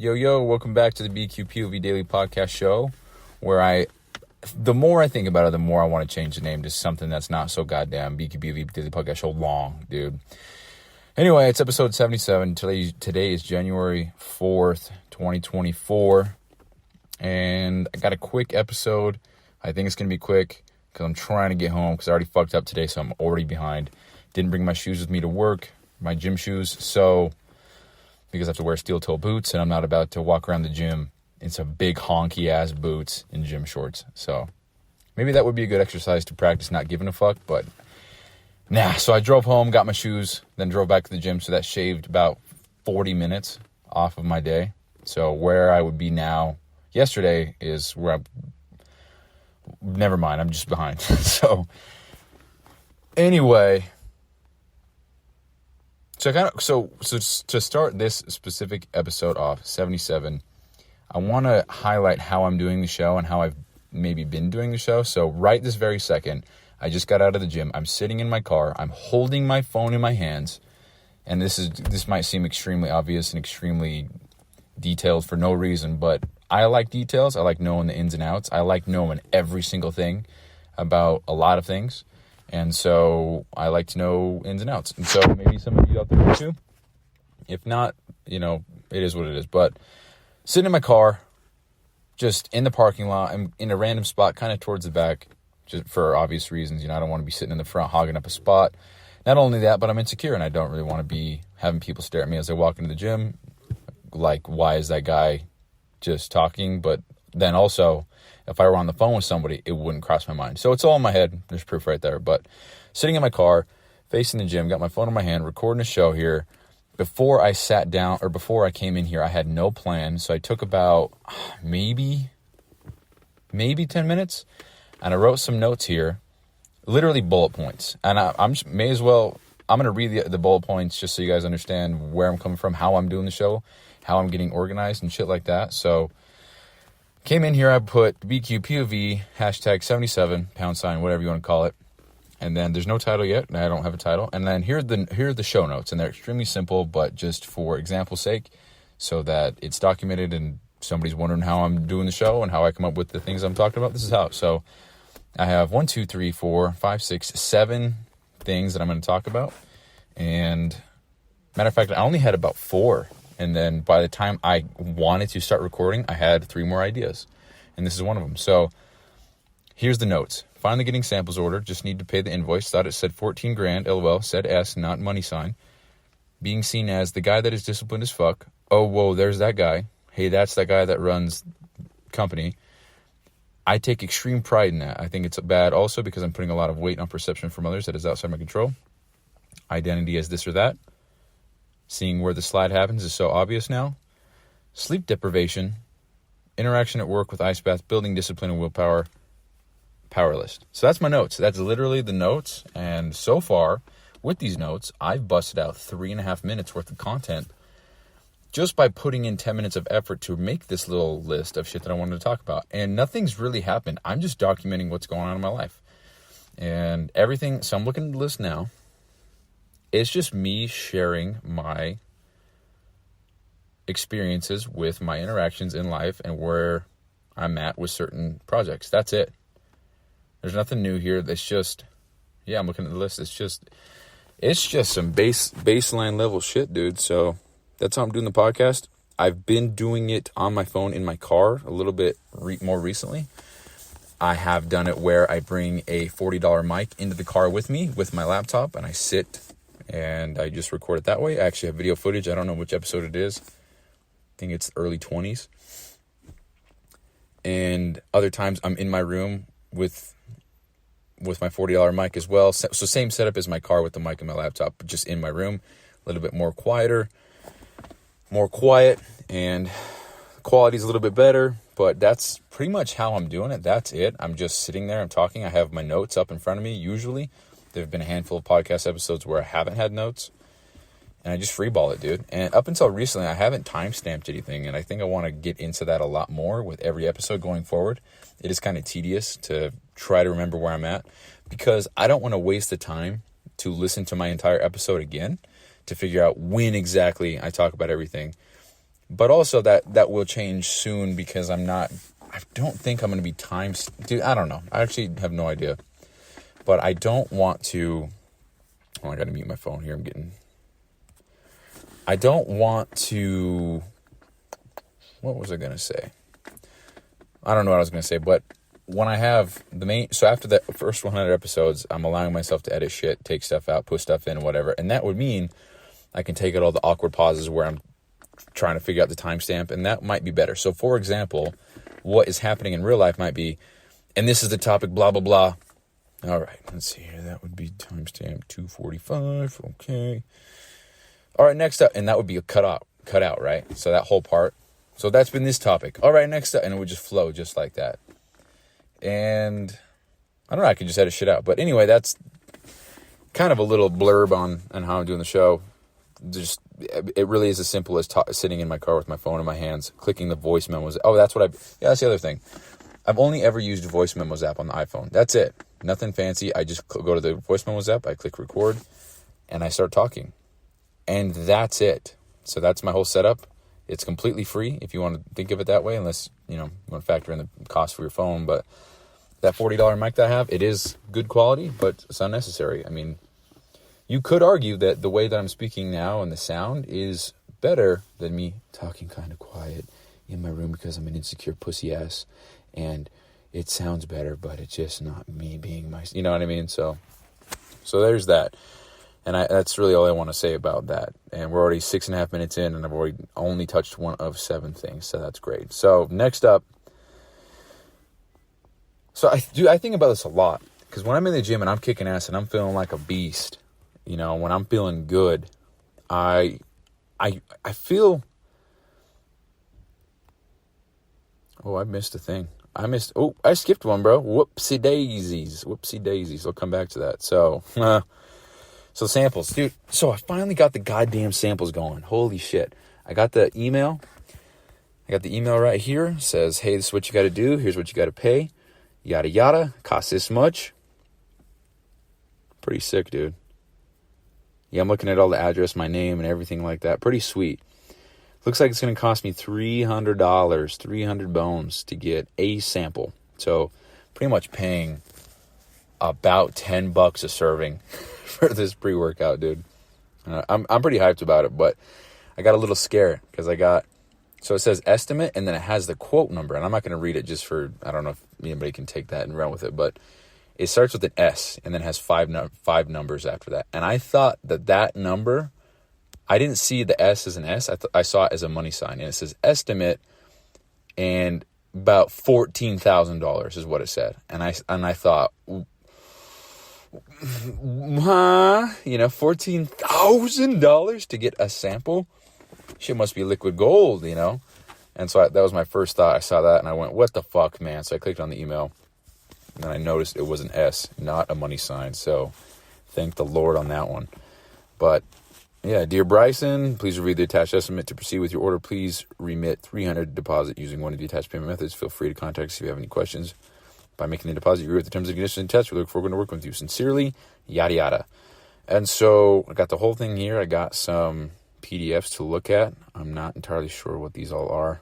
Yo, welcome back to the bq.POV Daily Podcast Show, where the more I think about it, the more I want to change the name to something that's not so goddamn bq.POV Daily Podcast Show long, dude. Anyway, it's episode 77. Today is January 4th, 2024, and I got a quick episode. I think it's going to be quick because I'm trying to get home because I already fucked up today, so I'm already behind. Didn't bring my shoes with me to work, my gym shoes, because I have to wear steel-toe boots, and I'm not about to walk around the gym in some big honky-ass boots and gym shorts. So maybe that would be a good exercise to practice not giving a fuck, but nah. So I drove home, got my shoes, then drove back to the gym, so that shaved about 40 minutes off of my day. So where I would be now, yesterday, is where never mind, I'm just behind. So anyway... So to start this specific episode off, 77, I want to highlight how I'm doing the show and how I've maybe been doing the show. So right this very second, I just got out of the gym. I'm sitting in my car. I'm holding my phone in my hands. And this might seem extremely obvious and extremely detailed for no reason, but I like details. I like knowing the ins and outs. I like knowing every single thing about a lot of things. And so I like to know ins and outs. And so maybe some of you out there do too. If not, it is what it is. But sitting in my car, just in the parking lot, I'm in a random spot, kind of towards the back, just for obvious reasons. I don't want to be sitting in the front hogging up a spot. Not only that, but I'm insecure and I don't really want to be having people stare at me as I walk into the gym. Like, why is that guy just talking? But then also, if I were on the phone with somebody, it wouldn't cross my mind. So it's all in my head. There's proof right there. But sitting in my car, facing the gym, got my phone in my hand, recording a show here. Before I sat down, or before I came in here, I had no plan. So I took about maybe 10 minutes, and I wrote some notes here, literally bullet points. And I'm going to read the bullet points just so you guys understand where I'm coming from, how I'm doing the show, how I'm getting organized and shit like that. So came in here, I put bq.POV, hashtag 77, #, whatever you want to call it. And then there's no title yet, and I don't have a title. And then here are the show notes, and they're extremely simple, but just for example's sake, so that it's documented and somebody's wondering how I'm doing the show and how I come up with the things I'm talking about. This is how. So I have 1, 2, 3, 4, 5, 6, 7 things that I'm going to talk about. And matter of fact, I only had about 4. And then by the time I wanted to start recording, I had 3 more ideas. And this is one of them. So here's the notes. Finally getting samples ordered. Just need to pay the invoice. Thought it said 14 grand. LOL. Said S, not money sign. Being seen as the guy that is disciplined as fuck. Oh, whoa, there's that guy. Hey, that's that guy that runs company. I take extreme pride in that. I think it's bad also because I'm putting a lot of weight on perception from others that is outside my control. Identity as this or that. Seeing where the slide happens is so obvious now. Sleep deprivation, interaction at work with ice bath, building discipline and willpower, power list. So that's my notes. That's literally the notes. And so far, with these notes, I've busted out 3.5 minutes worth of content just by putting in 10 minutes of effort to make this little list of shit that I wanted to talk about. And nothing's really happened. I'm just documenting what's going on in my life. And everything, so I'm looking at the list now. It's just me sharing my experiences with my interactions in life and where I'm at with certain projects. That's it. There's nothing new here. It's just, I'm looking at the list. It's just some baseline level shit, dude. So that's how I'm doing the podcast. I've been doing it on my phone in my car a little bit more recently. I have done it where I bring a $40 mic into the car with me with my laptop and I sit and I just record it that way. I actually have video footage. I don't know which episode it is. I think it's early 20s. And other times I'm in my room with my $40 mic as well. So same setup as my car with the mic and my laptop, but just in my room. A little bit more quiet, and quality's a little bit better. But that's pretty much how I'm doing it. That's it. I'm just sitting there. I'm talking. I have my notes up in front of me usually. There have been a handful of podcast episodes where I haven't had notes. And I just freeball it, dude. And up until recently, I haven't time-stamped anything. And I think I want to get into that a lot more with every episode going forward. It is kind of tedious to try to remember where I'm at. Because I don't want to waste the time to listen to my entire episode again to figure out when exactly I talk about everything. But also that will change soon because I don't think I'm going to be dude, I don't know. I actually have no idea. But I don't want to, I got to mute my phone here. I don't want to, what was I going to say? I don't know what I was going to say, but when I have so after the first 100 episodes, I'm allowing myself to edit shit, take stuff out, put stuff in, whatever. And that would mean I can take out all the awkward pauses where I'm trying to figure out the timestamp, and that might be better. So, for example, what is happening in real life might be, and this is the topic, blah, blah, blah. All right, let's see here. That would be timestamp 2:45. Okay. All right, next up, and that would be a cut out, right? So that whole part. So that's been this topic. All right, next up, and it would just flow just like that. And I don't know, I could just edit shit out. But anyway, that's kind of a little blurb on how I'm doing the show. It really is as simple as sitting in my car with my phone in my hands, clicking the voice memos. Oh, that's the other thing. I've only ever used voice memos app on the iPhone. That's it. Nothing fancy. I just go to the voice memos app, I click record, and I start talking. And that's it. So that's my whole setup. It's completely free if you want to think of it that way, unless, you want to factor in the cost for your phone. But that $40 mic that I have, it is good quality, but it's unnecessary. I mean, you could argue that the way that I'm speaking now and the sound is better than me talking kind of quiet in my room because I'm an insecure pussy ass and it sounds better, but it's just not me being myself. You know what I mean? So there's that. And that's really all I want to say about that. And we're already 6.5 minutes in, and I've already only touched one of 7 things. So that's great. So next up. So I think about this a lot. Because when I'm in the gym and I'm kicking ass and I'm feeling like a beast, when I'm feeling good, I feel... Oh, I missed a thing. I skipped one, bro. Whoopsie daisies. I'll come back to that. So samples, dude. So I finally got the goddamn samples going. Holy shit. I got the email right here. It says, hey, this is what you got to do. Here's what you got to pay. Yada, yada. Costs this much. Pretty sick, dude. Yeah, I'm looking at all the address, my name, and everything like that. Pretty sweet. Looks like it's going to cost me $300, 300 bones to get a sample. So pretty much paying about $10 a serving for this pre-workout, dude. I'm pretty hyped about it, but I got a little scared because so it says estimate and then it has the quote number, and I'm not going to read it just for, I don't know if anybody can take that and run with it, but it starts with an S and then has five numbers after that. And I thought that number, I didn't see the S as an S. I saw it as a money sign, and it says estimate and about $14,000 is what it said. And I thought, $14,000 to get a sample? Shit must be liquid gold, And so that was my first thought. I saw that and I went, what the fuck, man? So I clicked on the email and then I noticed it was an S, not a money sign. So thank the Lord on that one. But yeah, dear Bryson, please review the attached estimate. To proceed with your order, please remit $300 deposit using one of the attached payment methods. Feel free to contact us if you have any questions. By making the deposit, you agree with the terms and conditions attached. We look forward to working with you. Sincerely, yada, yada. And so I got the whole thing here. I got some PDFs to look at. I'm not entirely sure what these all are.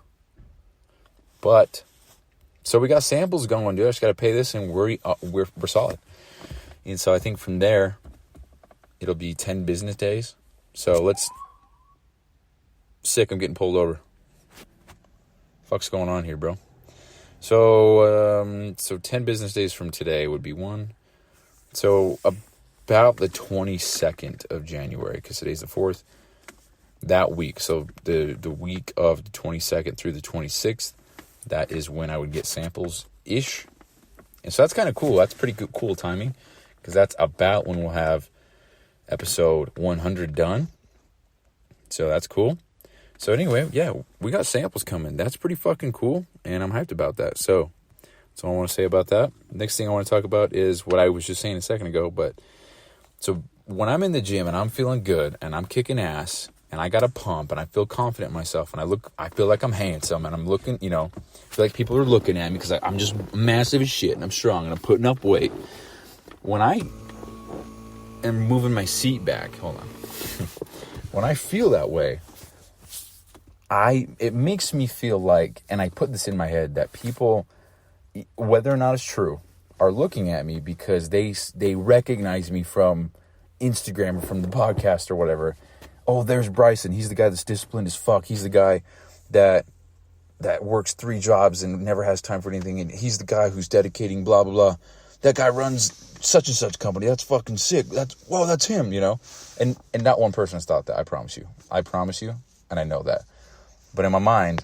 But, so we got samples going, dude. I just got to pay this and we're solid. And so I think from there, it'll be 10 business days. So sick, I'm getting pulled over. Fuck's going on here, bro? So 10 business days from today would be one. So about the 22nd of January, because today's the 4th, that week. So the week of the 22nd through the 26th, that is when I would get samples-ish. And so that's kind of cool. That's pretty good, cool timing, because that's about when we'll have episode 100 done. So that's cool. So anyway, yeah, we got samples coming. That's pretty fucking cool, and I'm hyped about that. So that's all I want to say about that. Next thing I want to talk about is what I was just saying a second ago. But so when I'm in the gym and I'm feeling good and I'm kicking ass and I got a pump and I feel confident in myself and I feel like I'm handsome and I'm looking, I feel like people are looking at me because I'm just massive as shit and I'm strong and I'm putting up weight. When I am moving my seat back, hold on. When I feel that way, it makes me feel like, and I put this in my head, that people, whether or not it's true, are looking at me because they recognize me from Instagram or from the podcast or whatever. Oh, there's Bryson. He's the guy that's disciplined as fuck. He's the guy that works 3 jobs and never has time for anything. And he's the guy who's dedicating blah, blah, blah. That guy runs such and such company. That's fucking sick. That's him, you know? And not one person has thought that. I promise you. And I know that. But in my mind,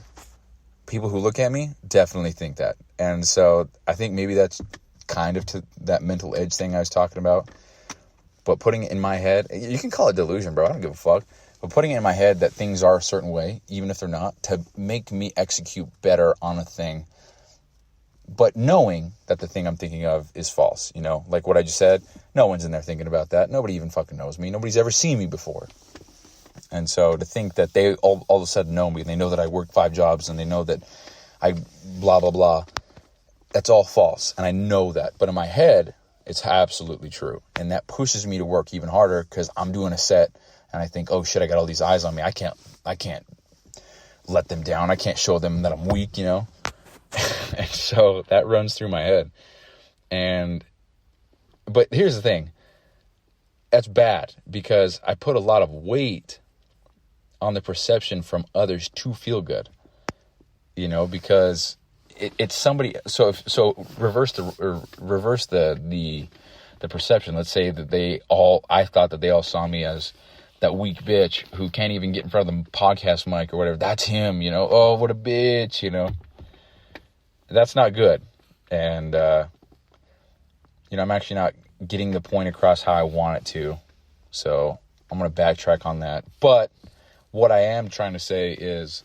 people who look at me definitely think that. And so I think maybe that's kind of to that mental edge thing I was talking about. But putting it in my head, you can call it delusion, bro. I don't give a fuck. But putting it in my head that things are a certain way, even if they're not, to make me execute better on a thing. But knowing that the thing I'm thinking of is false, you know? Like what I just said, no one's in there thinking about that. Nobody even fucking knows me. Nobody's ever seen me before. And so to think that they all of a sudden know me, and they know that I work 5 jobs, and they know that I blah, blah, blah, that's all false. And I know that. But in my head, it's absolutely true. And that pushes me to work even harder because I'm doing a set and I think, oh shit, I got all these eyes on me. I can't let them down. I can't show them that I'm weak, you know? And so that runs through my head. But here's the thing. That's bad because I put a lot of weight on the perception from others to feel good, you know, because it's somebody. So reverse the perception. Let's say that I thought that they all saw me as that weak bitch who can't even get in front of the podcast mic or whatever. That's him, you know. Oh, what a bitch, you know. That's not good. And, you know, I'm actually not getting the point across how I want it to. So I'm going to backtrack on that. But what I am trying to say is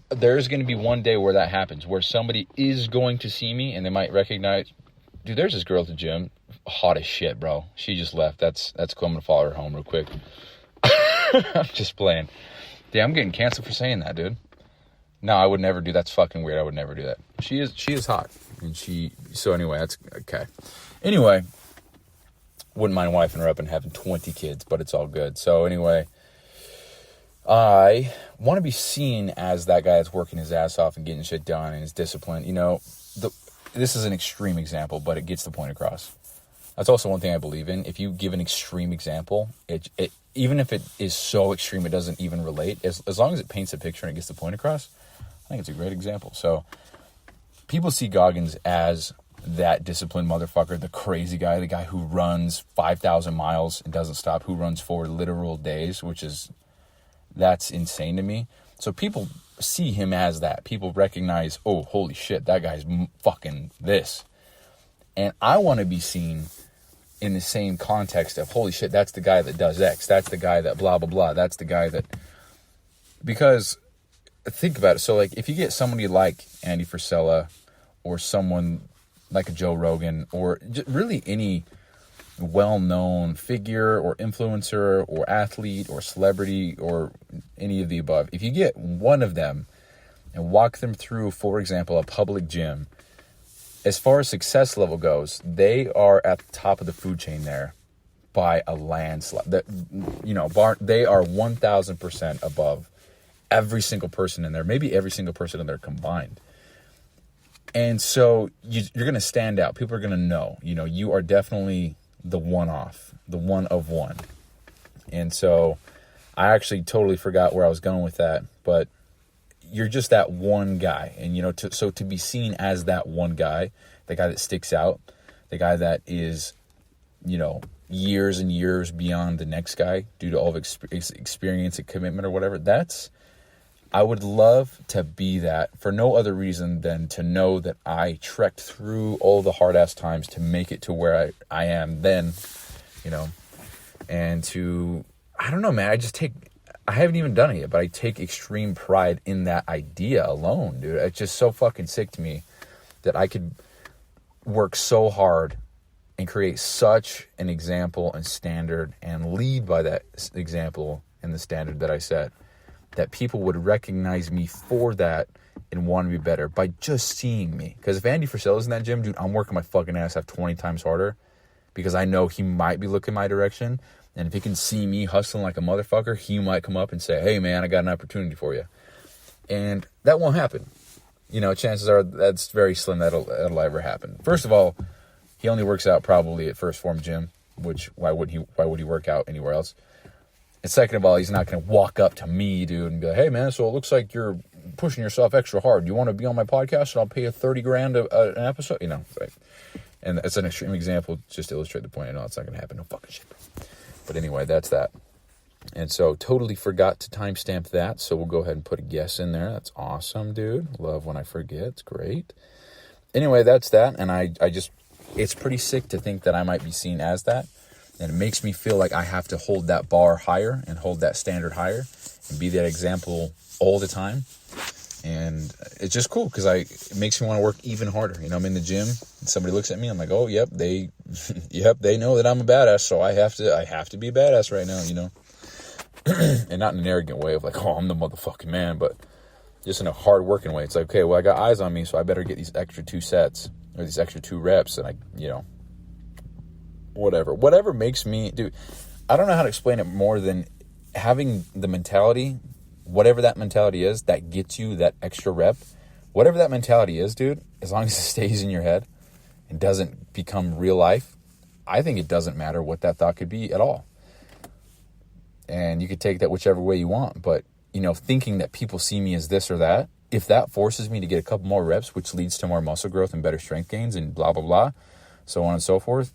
there's going to be one day where that happens, where somebody is going to see me and they might recognize, dude, there's this girl at the gym. Hot as shit, bro. She just left. That's cool. I'm going to follow her home real quick. I'm just playing. Yeah, I'm getting canceled for saying that, dude. No, I would never do. That's fucking weird. I would never do that. She is hot. And so anyway, that's okay. Anyway, wouldn't mind wifing her up and having 20 kids, but it's all good. So anyway, I want to be seen as that guy that's working his ass off and getting shit done and is disciplined. You know, this is an extreme example, but it gets the point across. That's also one thing I believe in. If you give an extreme example, it even if it is so extreme it doesn't even relate, as long as it paints a picture and it gets the point across, I think it's a great example. So people see Goggins as that disciplined motherfucker, the crazy guy, the guy who runs 5,000 miles and doesn't stop, who runs for literal days, that's insane to me. So people see him as that. People recognize, oh, holy shit, that guy's fucking this. And I want to be seen in the same context of, holy shit, that's the guy that does X. That's the guy that blah, blah, blah. That's the guy that... Because think about it. So, like, if you get somebody like Andy Frisella or someone like a Joe Rogan or really any well-known figure or influencer or athlete or celebrity or any of the above, if you get one of them and walk them through, for example, a public gym, as far as success level goes, they are at the top of the food chain there by a landslide. They are 1,000% above every single person in there, maybe every single person in there combined. And so you're going to stand out. People are going to know, you are definitely the one-off, the one of one. And so I actually totally forgot where I was going with that, but you're just that one guy. And, to be seen as that one guy, the guy that sticks out, the guy that is, years and years beyond the next guy due to all of experience and commitment or whatever, I would love to be that for no other reason than to know that I trekked through all the hard-ass times to make it to where I am then, and I don't know, man, I haven't even done it yet, but I take extreme pride in that idea alone, dude. It's just so fucking sick to me that I could work so hard and create such an example and standard and lead by that example and the standard that I set, that people would recognize me for that and want to be better by just seeing me. Because if Andy Frisella's in that gym, dude, I'm working my fucking ass off 20 times harder because I know he might be looking my direction. And if he can see me hustling like a motherfucker, he might come up and say, hey, man, I got an opportunity for you. And that won't happen. Chances are that's very slim that'll ever happen. First of all, he only works out probably at First Form Gym, which why would he work out anywhere else? And second of all, he's not going to walk up to me, dude, and be like, hey, man, so it looks like you're pushing yourself extra hard. Do you want to be on my podcast and I'll pay you $30,000 an episode? Right? And it's an extreme example just to illustrate the point. I know it's not going to happen. No fucking shit. But anyway, that's that. And so totally forgot to timestamp that. So we'll go ahead and put a guess in there. That's awesome, dude. Love when I forget. It's great. Anyway, that's that. And I just, it's pretty sick to think that I might be seen as that. And it makes me feel like I have to hold that bar higher and hold that standard higher and be that example all the time. And it's just cool because it makes me want to work even harder. I'm in the gym and somebody looks at me. I'm like, oh, yep, they know that I'm a badass. So I have to be a badass right now, and not in an arrogant way of like, oh, I'm the motherfucking man, but just in a hard working way. It's like, okay, well, I got eyes on me, so I better get these extra 2 sets or these extra 2 reps. And whatever makes me, dude, I don't know how to explain it more than having the mentality, whatever that mentality is, that gets you that extra rep, whatever that mentality is, dude, as long as it stays in your head and doesn't become real life, I think it doesn't matter what that thought could be at all. And you could take that whichever way you want. But, thinking that people see me as this or that, if that forces me to get a couple more reps, which leads to more muscle growth and better strength gains and blah, blah, blah, so on and so forth,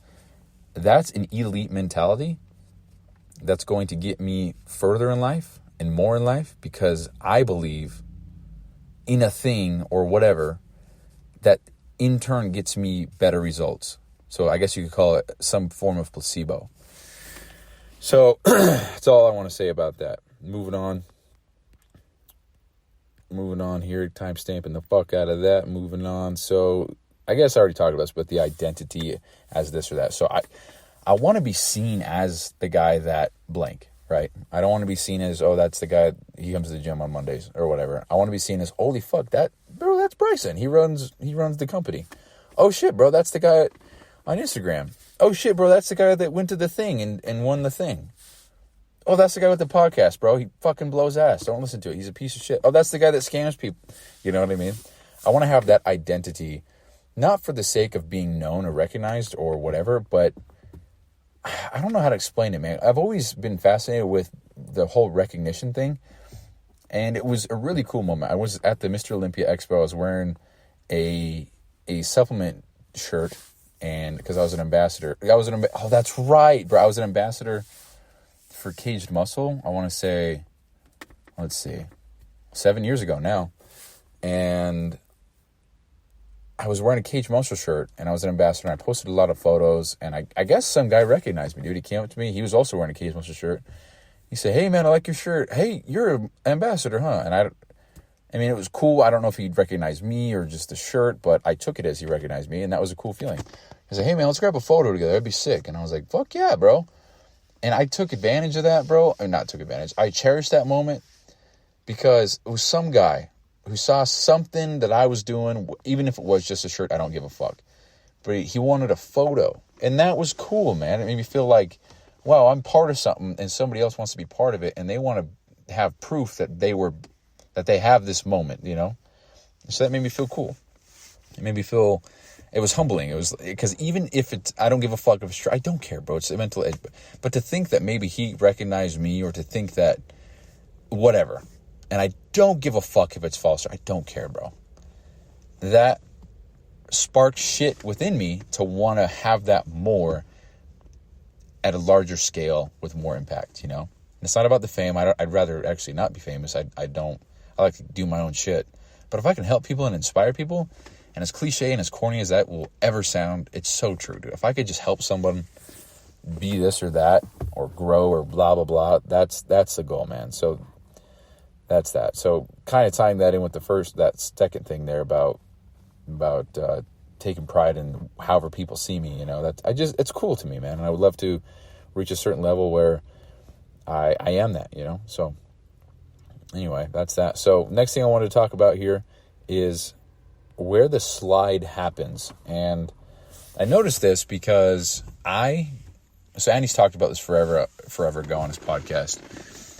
that's an elite mentality that's going to get me further in life and more in life because I believe in a thing or whatever that in turn gets me better results. So I guess you could call it some form of placebo. So that's all I want to say about that. Moving on here, timestamping the fuck out of that. Moving on. So I guess I already talked about this, but the identity as this or that. So I want to be seen as the guy that blank, right? I don't want to be seen as, oh, that's the guy, he comes to the gym on Mondays or whatever. I want to be seen as, holy fuck, that's Bryson. He runs the company. Oh shit, bro, that's the guy on Instagram. Oh shit, bro, that's the guy that went to the thing and won the thing. Oh, that's the guy with the podcast, bro. He fucking blows ass. Don't listen to it. He's a piece of shit. Oh, that's the guy that scams people. You know what I mean? I want to have that identity, not for the sake of being known or recognized or whatever, but I don't know how to explain it, man. I've always been fascinated with the whole recognition thing, and it was a really cool moment. I was at the Mr. Olympia Expo. I was wearing a supplement shirt, and because I was an ambassador. Oh, that's right, bro. I was an ambassador for Caged Muscle. I want to say, 7 years ago now, and I was wearing a Caged Muscle shirt, and I was an ambassador, and I posted a lot of photos, and I guess some guy recognized me, dude. He came up to me. He was also wearing a Caged Muscle shirt. He said, hey, man, I like your shirt. Hey, you're an ambassador, huh? And I mean, it was cool. I don't know if he'd recognize me or just the shirt, but I took it as he recognized me, and that was a cool feeling. He said, hey, man, let's grab a photo together. That'd be sick. And I was like, fuck yeah, bro. And I took advantage of that, bro. Or not took advantage. I cherished that moment because it was some guy who saw something that I was doing, even if it was just a shirt, I don't give a fuck. But he wanted a photo. And that was cool, man. It made me feel like, wow, I'm part of something and somebody else wants to be part of it. And they want to have proof that they have this moment, So that made me feel cool. It made me feel, it was humbling. It was, because even if I don't give a fuck if it's true, I don't care, bro. It's a mental edge. But to think that maybe he recognized me or to think that whatever, and I don't give a fuck if it's false or I don't care, bro. That sparked shit within me to want to have that more at a larger scale with more impact, It's not about the fame. I'd rather actually not be famous. I like to do my own shit. But if I can help people and inspire people, and as cliche and as corny as that will ever sound, it's so true, dude. If I could just help someone be this or that or grow or blah, blah, blah, that's the goal, man. So that's that. So kind of tying that in with that second thing there about taking pride in however people see me, it's cool to me, man. And I would love to reach a certain level where I am that, So anyway, that's that. So next thing I wanted to talk about here is where the slide happens. And I noticed this because I So Andy's talked about this forever ago on his podcast.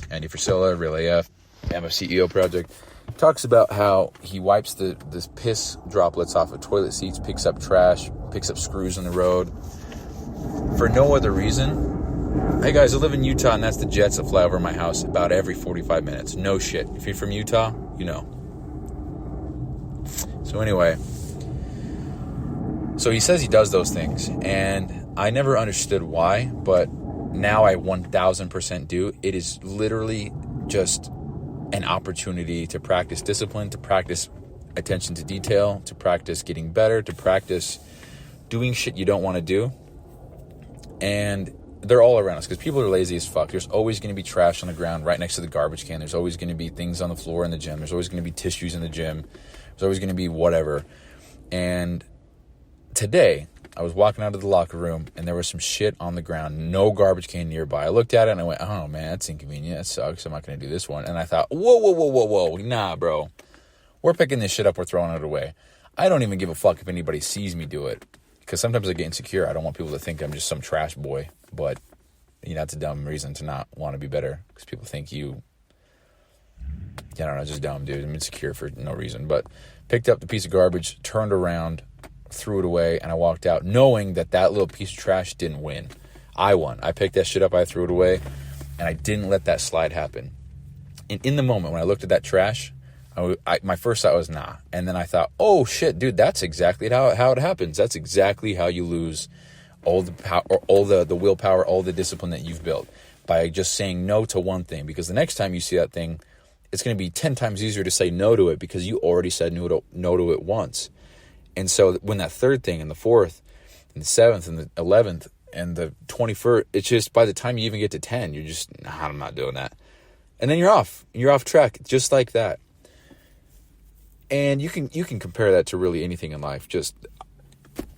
Andy Frisella, Real AF, MFCEO Project. Talks about how he wipes this piss droplets off of toilet seats, picks up trash, picks up screws on the road for no other reason. Hey guys, I live in Utah, and that's the jets that fly over my house about every 45 minutes. No shit. If you're from Utah, you know. So anyway, so he says he does those things, and I never understood why, but now I 1000% do. It is literally just an opportunity to practice discipline, to practice attention to detail, to practice getting better, to practice doing shit you don't want to do. And they're all around us because people are lazy as fuck. There's always going to be trash on the ground right next to the garbage can. There's always going to be things on the floor in the gym. There's always going to be tissues in the gym. There's always going to be whatever. And today, I was walking out of the locker room, and there was some shit on the ground. No garbage can nearby. I looked at it, and I went, oh, man, that's inconvenient. That sucks. I'm not going to do this one. And I thought, whoa. Nah, bro. We're picking this shit up. We're throwing it away. I don't even give a fuck if anybody sees me do it. Because sometimes I get insecure. I don't want people to think I'm just some trash boy. But, that's a dumb reason to not want to be better. Because people think you, I don't know, just dumb, dude. I'm insecure for no reason. But picked up the piece of garbage, turned around, threw it away, and I walked out knowing that little piece of trash didn't win. I won. I picked that shit up, I threw it away, and I didn't let that slide happen. And in the moment when I looked at that trash, my first thought was nah. And then I thought, oh shit, dude, that's exactly how it happens. That's exactly how you lose all the power, all the willpower, all the discipline that you've built by just saying no to one thing. Because the next time you see that thing, it's going to be 10 times easier to say no to it because you already said no to it once. And so when that third thing and the fourth and the seventh and the 11th and the 21st, it's just by the time you even get to 10, you're just, nah, I'm not doing that. And then you're off track just like that. And you can compare that to really anything in life. Just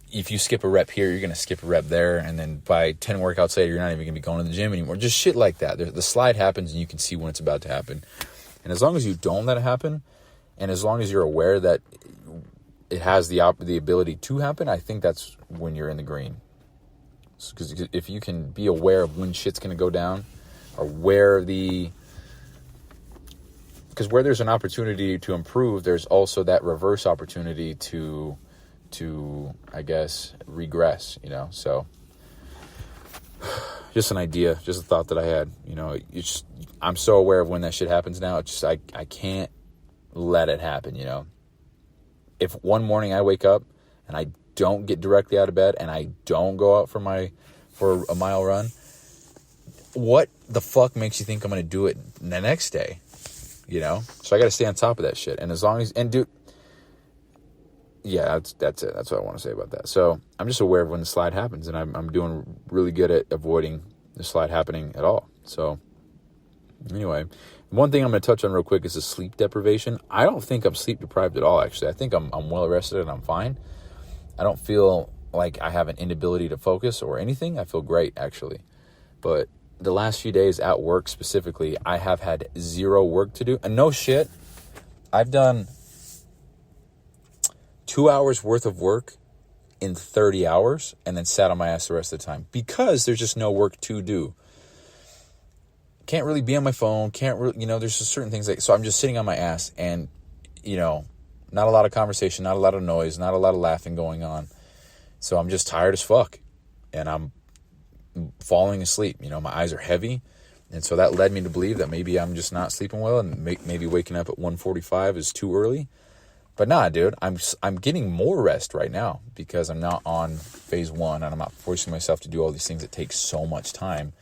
if you skip a rep here, you're going to skip a rep there. And then by 10 workouts later, you're not even going to be going to the gym anymore. Just shit like that. The slide happens and you can see when it's about to happen. And as long as you don't let it happen, and as long as you're aware that it has the ability to happen, I think that's when you're in the green. Because if you can be aware of when shit's going to go down, or where there's an opportunity to improve, there's also that reverse opportunity to I guess regress. So just an idea, just a thought that I had. I'm so aware of when that shit happens now. It's just I can't let it happen. If one morning I wake up and I don't get directly out of bed and I don't go out for a mile run, what the fuck makes you think I'm going to do it the next day? So I got to stay on top of that shit. And as long as, yeah, that's it. That's what I want to say about that. So I'm just aware of when the slide happens, and I'm doing really good at avoiding the slide happening at all. So anyway, one thing I'm going to touch on real quick is the sleep deprivation. I don't think I'm sleep deprived at all, actually. I think I'm well rested and I'm fine. I don't feel like I have an inability to focus or anything. I feel great, actually. But the last few days at work specifically, I have had zero work to do. And no shit, I've done 2 hours worth of work in 30 hours and then sat on my ass the rest of the time because there's just no work to do. Can't really be on my phone, there's just certain things so I'm just sitting on my ass and, not a lot of conversation, not a lot of noise, not a lot of laughing going on. So I'm just tired as fuck and I'm falling asleep. My eyes are heavy. And so that led me to believe that maybe I'm just not sleeping well and maybe waking up at 1:45 is too early. But nah, dude, I'm getting more rest right now because I'm not on phase one and I'm not forcing myself to do all these things that take so much time.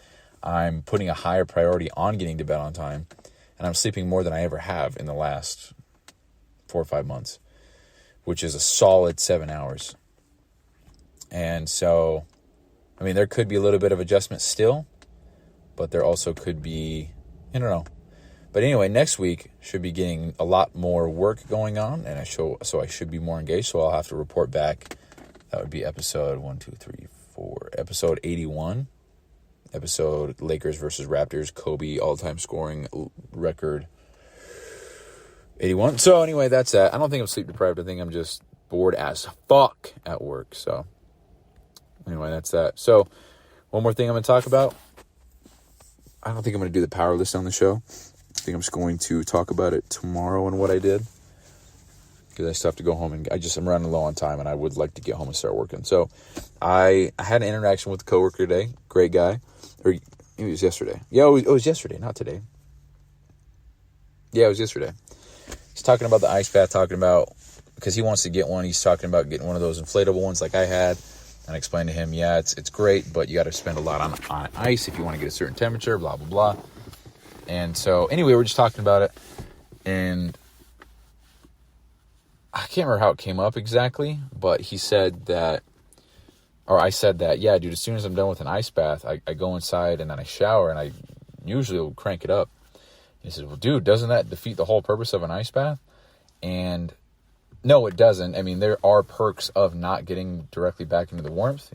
I'm putting a higher priority on getting to bed on time, and I'm sleeping more than I ever have in the last 4 or 5 months, which is a solid 7 hours. And so, there could be a little bit of adjustment still, but there also could be, I don't know. But anyway, next week should be getting a lot more work going on, and I should be more engaged, so I'll have to report back. That would be episode 81. Episode Lakers versus Raptors, Kobe all-time scoring record 81. So anyway, that's that. I don't think I'm sleep deprived. I think I'm just bored as fuck at work. So anyway, that's that. So One more thing I'm going to talk about. I don't think I'm going to do the power list on the show. I think I'm just going to talk about it tomorrow and what I did. Because I still have to go home and I'm running low on time and I would like to get home and start working. So I had an interaction with a coworker today. Great guy. Or it was yesterday. Yeah, it was yesterday, not today. Yeah, it was yesterday. He's talking about the ice bath, because he wants to get one. He's talking about getting one of those inflatable ones like I had. And I explained to him, yeah, it's great, but you got to spend a lot on ice if you want to get a certain temperature, blah, blah, blah. And so anyway, we're just talking about it. And I can't remember how it came up exactly, but he said that, or I said that, yeah, dude, as soon as I'm done with an ice bath, I go inside and then I shower and I usually will crank it up. He says, well, dude, doesn't that defeat the whole purpose of an ice bath? And no, it doesn't. I mean, there are perks of not getting directly back into the warmth,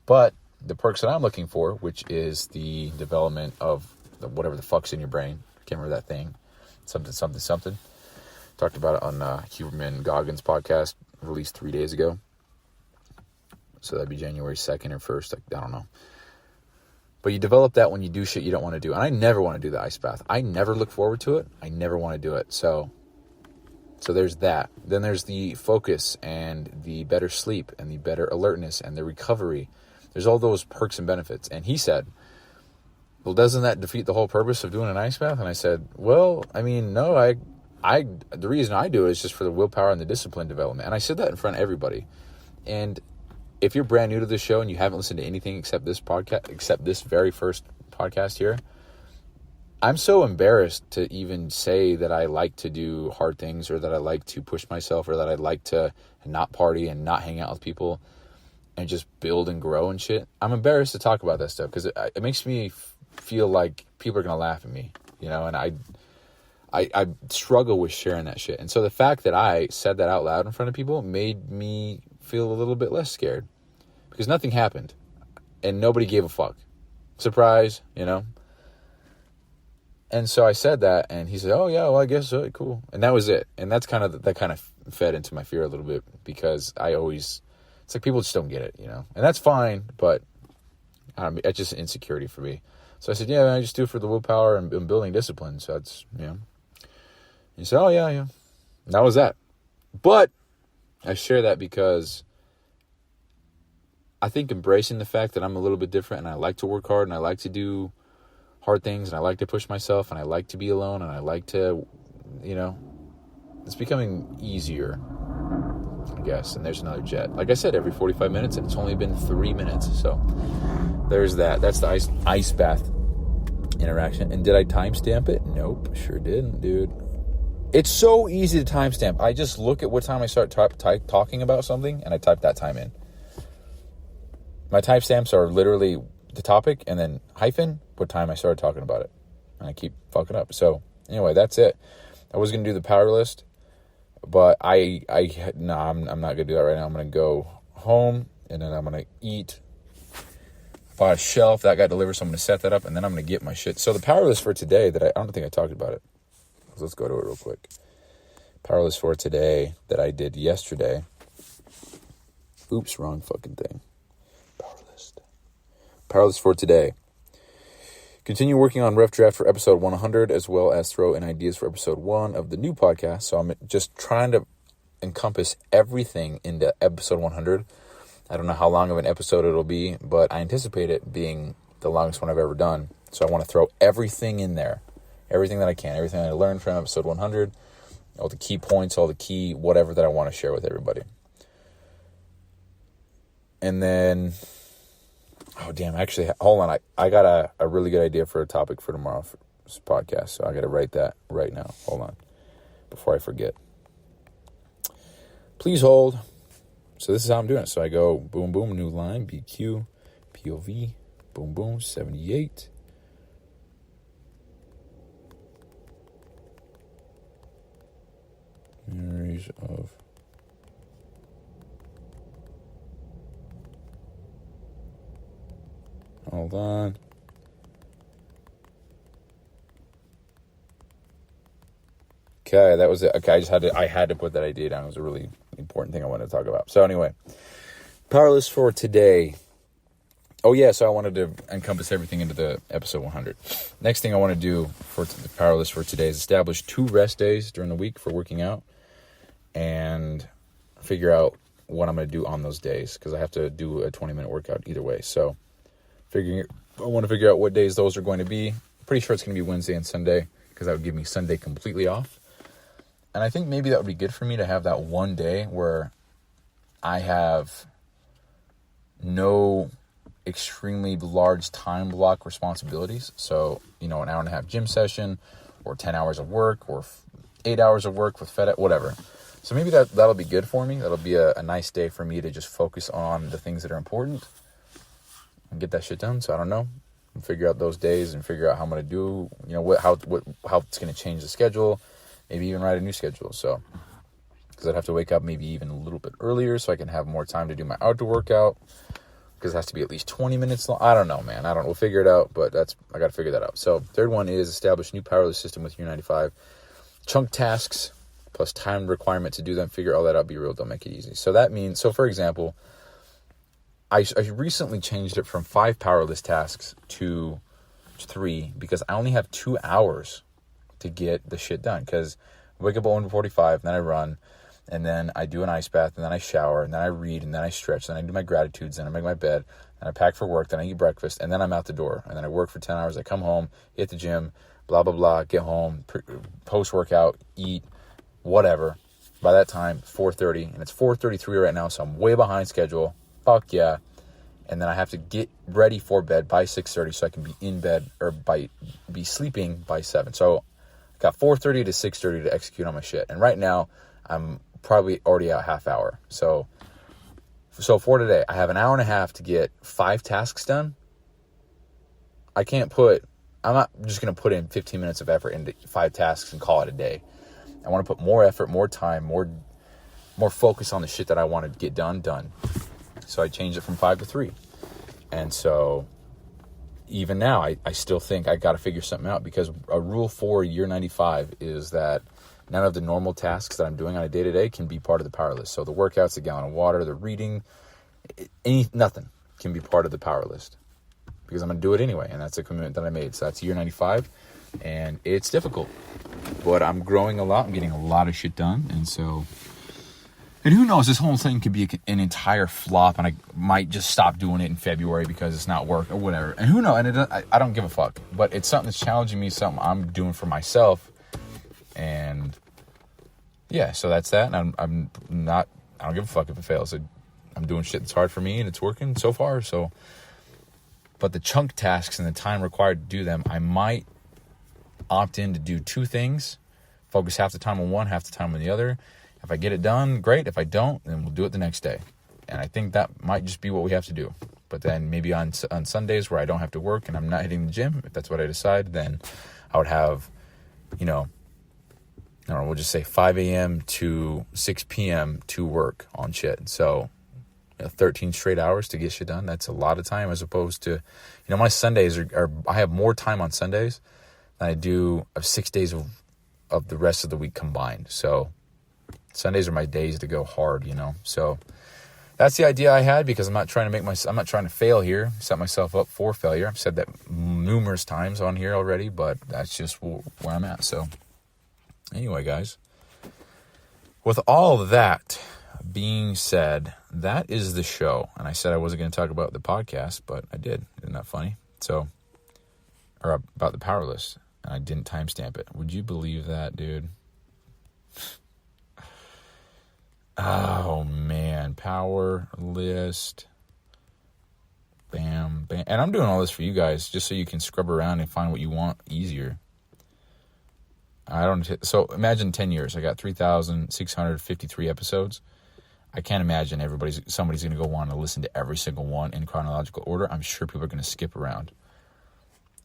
but the perks that I'm looking for, which is the development of whatever the fuck's in your brain. I can't remember that thing. Something. Talked about it on Huberman Goggins' podcast, released 3 days ago. So that'd be January 2nd or 1st. I don't know. But you develop that when you do shit you don't want to do. And I never want to do the ice bath. I never look forward to it. I never want to do it. So there's that. Then there's the focus and the better sleep and the better alertness and the recovery. There's all those perks and benefits. And he said, well, doesn't that defeat the whole purpose of doing an ice bath? And I said, well, I mean, no, the reason I do it is just for the willpower and the discipline development. And I said that in front of everybody. And if you're brand new to this show and you haven't listened to anything except this podcast, except this very first podcast here, I'm so embarrassed to even say that I like to do hard things or that I like to push myself or that I like to not party and not hang out with people and just build and grow and shit. I'm embarrassed to talk about that stuff because it makes me feel like people are going to laugh at me, and I struggle with sharing that shit. And so the fact that I said that out loud in front of people made me feel a little bit less scared because nothing happened and nobody gave a fuck. Surprise, And so I said that and he said, oh yeah, well, I guess so. Cool. And that was it. And that kind of fed into my fear a little bit because it's like people just don't get it, And that's fine, but it's just an insecurity for me. So I said, yeah, I just do it for the willpower and building discipline. So that's, He said, oh, yeah. And that was that. But I share that because I think embracing the fact that I'm a little bit different and I like to work hard and I like to do hard things and I like to push myself and I like to be alone and I like to, it's becoming easier, I guess. And there's another jet. Like I said, every 45 minutes and it's only been 3 minutes. So there's that. That's the ice bath interaction. And did I timestamp it? Nope, sure didn't, dude. It's so easy to timestamp. I just look at what time I start talking about something and I type that time in. My timestamps are literally the topic and then hyphen what time I started talking about it. And I keep fucking up. So anyway, that's it. I was going to do the power list, but I'm not going to do that right now. I'm going to go home and then I'm going to eat. Bought a shelf that got delivered, so I'm going to set that up and then I'm going to get my shit. So the power list for today that I don't think I talked about it. Let's go to it real quick. Power list for today that I did yesterday. Oops, wrong fucking thing. Power list for today. Continue working on rough draft for episode 100 as well as throw in ideas for episode 1 of the new podcast. So I'm just trying to encompass everything into episode 100. I don't know how long of an episode it'll be, but I anticipate it being the longest one I've ever done. So I want to throw everything in there. Everything that I can. Everything I learned from episode 100. All the key points, all the key whatever that I want to share with everybody. And then... Oh, damn. Actually, hold on. I got a really good idea for a topic for tomorrow for this podcast. So I got to write that right now. Hold on. Before I forget. Please hold. So this is how I'm doing it. So I go boom, boom, new line, bq.POV, boom, boom, 78. Memories of... Hold on. Okay, that was it. Okay, I had to put that idea down. It was a really important thing I wanted to talk about. So anyway, power list for today. Oh, yeah, so I wanted to encompass everything into the episode 100. Next thing I want to do for the power list for today is establish 2 rest days during the week for working out and figure out what I'm going to do on those days because I have to do a 20-minute workout either way. So I want to figure out what days those are going to be. Pretty sure it's going to be Wednesday and Sunday because that would give me Sunday completely off. And I think maybe that would be good for me to have that one day where I have no extremely large time block responsibilities. So, an hour and a half gym session or 10 hours of work or 8 hours of work with FedEx, whatever. So maybe that'll be good for me. That'll be a nice day for me to just focus on the things that are important and get that shit done. So I don't know, figure out those days and figure out how I'm going to do, how it's going to change the schedule, maybe even write a new schedule. So, because I'd have to wake up maybe even a little bit earlier so I can have more time to do my outdoor workout. Because it has to be at least 20 minutes long. I don't know, man. We'll figure it out, but I got to figure that out. So third one is establish new powerless system with U95. Chunk tasks plus time requirement to do them. Figure all that out. Be real. Don't make it easy. So that means, for example, I recently changed it from 5 powerless tasks to 3 because I only have 2 hours to get the shit done. Because I wake up at 1:45, then I run. And then I do an ice bath, and then I shower, and then I read, and then I stretch, then I do my gratitudes, then I make my bed, then I pack for work, then I eat breakfast, and then I'm out the door. And then I work for 10 hours. I come home, hit the gym, blah, blah, blah, get home, post-workout, eat, whatever. By that time, 4:30, and it's 4:33 right now, so I'm way behind schedule. Fuck yeah. And then I have to get ready for bed by 6:30 so I can be in bed or be sleeping by 7. So I got 4:30 to 6:30 to execute on my shit. And right now, I'm probably already out half hour. So for today, I have an hour and a half to get 5 tasks done. I'm not just going to put in 15 minutes of effort into 5 tasks and call it a day. I want to put more effort, more time, more focus on the shit that I want to get done. So I changed it from 5 to 3. And so even now, I still think I got to figure something out because a rule for year 95 is that none of the normal tasks that I'm doing on a day-to-day can be part of the power list. So the workouts, the gallon of water, the reading, nothing can be part of the power list because I'm going to do it anyway. And that's a commitment that I made. So that's year 95 and it's difficult, but I'm growing a lot. I'm getting a lot of shit done. And who knows, this whole thing could be an entire flop and I might just stop doing it in February because it's not work or whatever. And who knows, and I don't give a fuck, but it's something that's challenging me, something I'm doing for myself. And yeah, so that's that. And I don't give a fuck if it fails. I'm doing shit that's hard for me and it's working so far. So, but the chunk tasks and the time required to do them, I might opt in to do 2 things, focus half the time on one, half the time on the other. If I get it done, great. If I don't, then we'll do it the next day. And I think that might just be what we have to do. But then maybe on Sundays where I don't have to work and I'm not hitting the gym, if that's what I decide, then I would have, I don't know, we'll just say 5 a.m. to 6 p.m. to work on shit. So 13 straight hours to get shit done. That's a lot of time as opposed to, my Sundays are I have more time on Sundays than I do of 6 days of the rest of the week combined. So Sundays are my days to go hard, So that's the idea I had because I'm not trying to fail here, set myself up for failure. I've said that numerous times on here already, but that's just where I'm at. So anyway, guys, with all of that being said, that is the show. And I said I wasn't going to talk about the podcast, but I did. Isn't that funny? Or about the power list. And I didn't timestamp it. Would you believe that, dude? Oh, man. Power list. Bam, bam. And I'm doing all this for you guys just so you can scrub around and find what you want easier. So imagine 10 years. I got 3,653 episodes. I can't imagine somebody's going to go on and listen to every single one in chronological order. I'm sure people are going to skip around.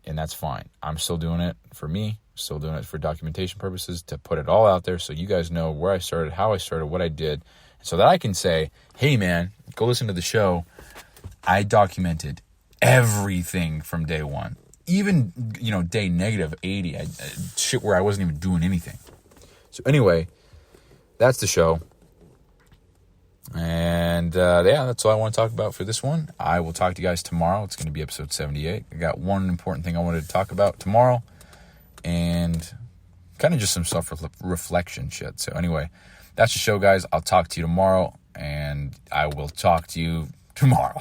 And that's fine. I'm still doing it for me. Still doing it for documentation purposes to put it all out there so you guys know where I started, how I started, what I did. So that I can say, hey, man, go listen to the show. I documented everything from day one. Even, day negative 80, shit where I wasn't even doing anything. So anyway, that's the show. And And yeah, that's all I want to talk about for this one. I will talk to you guys tomorrow. It's going to be episode 78. I got one important thing I wanted to talk about tomorrow, and kind of just some self-reflection shit. So anyway, that's the show, guys. I'll talk to you tomorrow, and I will talk to you tomorrow.